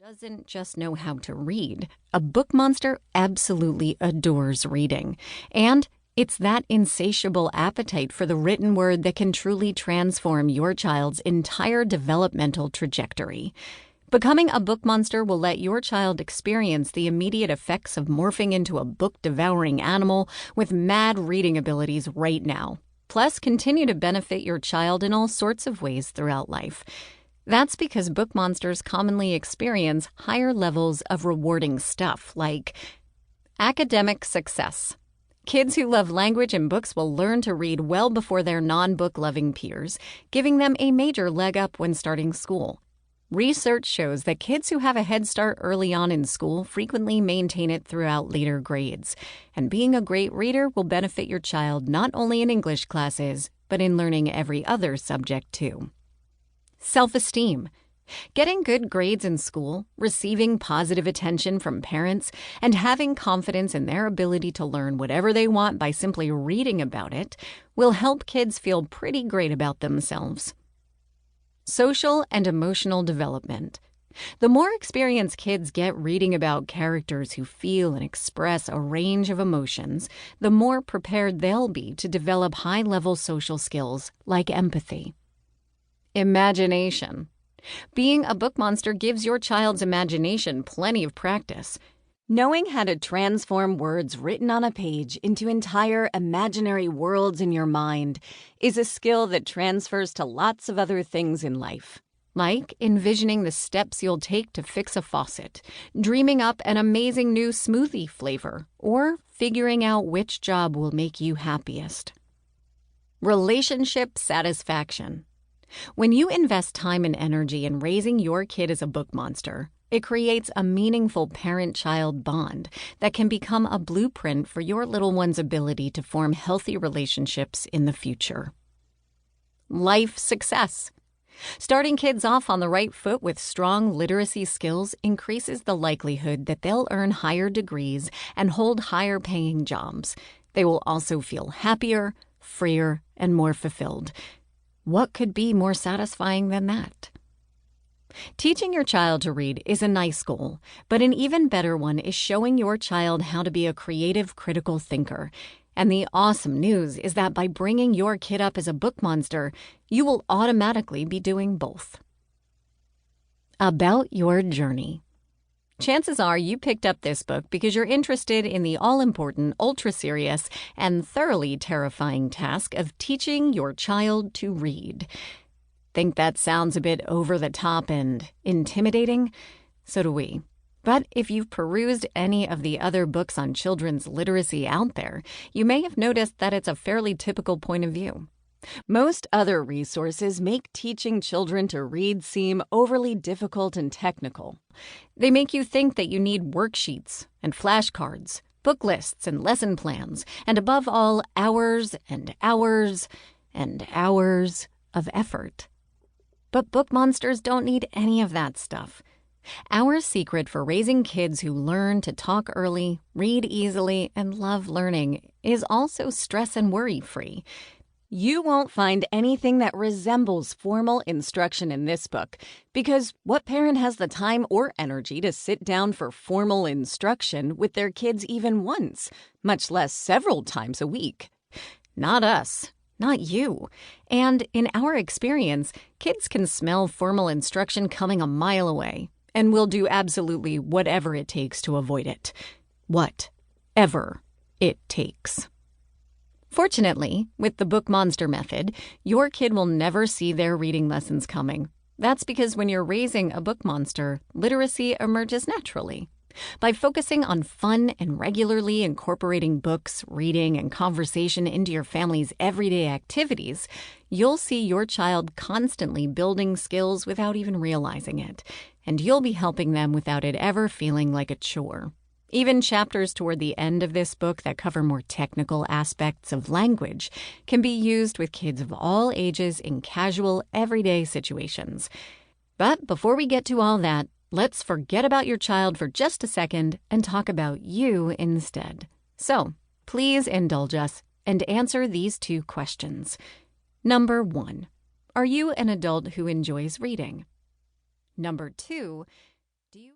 doesn't just know how to read. A book monster absolutely adores reading. And it's that insatiable appetite for the written word that can truly transform your child's entire developmental trajectory. Becoming a book monster will let your child experience the immediate effects of morphing into a book-devouring animal with mad reading abilities right now. Plus, continue to benefit your child in all sorts of ways throughout life. That's because book monsters commonly experience higher levels of rewarding stuff, like academic success. Kids who love language and books will learn to read well before their non-book-loving peers, giving them a major leg up when starting school. Research shows that kids who have a head start early on in school frequently maintain it throughout later grades. And being a great reader will benefit your child not only in English classes, but in learning every other subject too. Self-esteem. Getting good grades in school, receiving positive attention from parents, and having confidence in their ability to learn whatever they want by simply reading about it will help kids feel pretty great about themselves. Social and emotional development. The more experience kids get reading about characters who feel and express a range of emotions, the more prepared they'll be to develop high-level social skills like empathy. Imagination. Being a book monster gives your child's imagination plenty of practice. Knowing how to transform words written on a page into entire imaginary worlds in your mind is a skill that transfers to lots of other things in life, like envisioning the steps you'll take to fix a faucet, dreaming up an amazing new smoothie flavor, or figuring out which job will make you happiest. Relationship satisfaction. When you invest time and energy in raising your kid as a book monster, it creates a meaningful parent-child bond that can become a blueprint for your little one's ability to form healthy relationships in the future. Life success. Starting kids off on the right foot with strong literacy skills increases the likelihood that they'll earn higher degrees and hold higher-paying jobs. They will also feel happier, freer, and more fulfilled. What could be more satisfying than that? Teaching your child to read is a nice goal, but an even better one is showing your child how to be a creative, critical thinker. And the awesome news is that by bringing your kid up as a book monster, you will automatically be doing both. About your journey. Chances are you picked up this book because you're interested in the all-important, ultra-serious, and thoroughly terrifying task of teaching your child to read. Think that sounds a bit over the top and intimidating? So do we. But if you've perused any of the other books on children's literacy out there, you may have noticed that it's a fairly typical point of view. Most other resources make teaching children to read seem overly difficult and technical. They make you think that you need worksheets and flashcards, book lists and lesson plans, and above all, hours and hours and hours of effort. But book monsters don't need any of that stuff. Our secret for raising kids who learn to talk early, read easily, and love learning is also stress and worry-free. You won't find anything that resembles formal instruction in this book, because what parent has the time or energy to sit down for formal instruction with their kids even once, much less several times a week? Not us. Not you. And in our experience, kids can smell formal instruction coming a mile away, and will do absolutely whatever it takes to avoid it. Whatever it takes. Fortunately, with the book monster method, your kid will never see their reading lessons coming. That's because when you're raising a book monster, literacy emerges naturally. By focusing on fun and regularly incorporating books, reading, and conversation into your family's everyday activities, you'll see your child constantly building skills without even realizing it, and you'll be helping them without it ever feeling like a chore. Even chapters toward the end of this book that cover more technical aspects of language can be used with kids of all ages in casual, everyday situations. But before we get to all that, let's forget about your child for just a second and talk about you instead. So, please indulge us and answer these two questions. Number 1, are you an adult who enjoys reading? Number 2,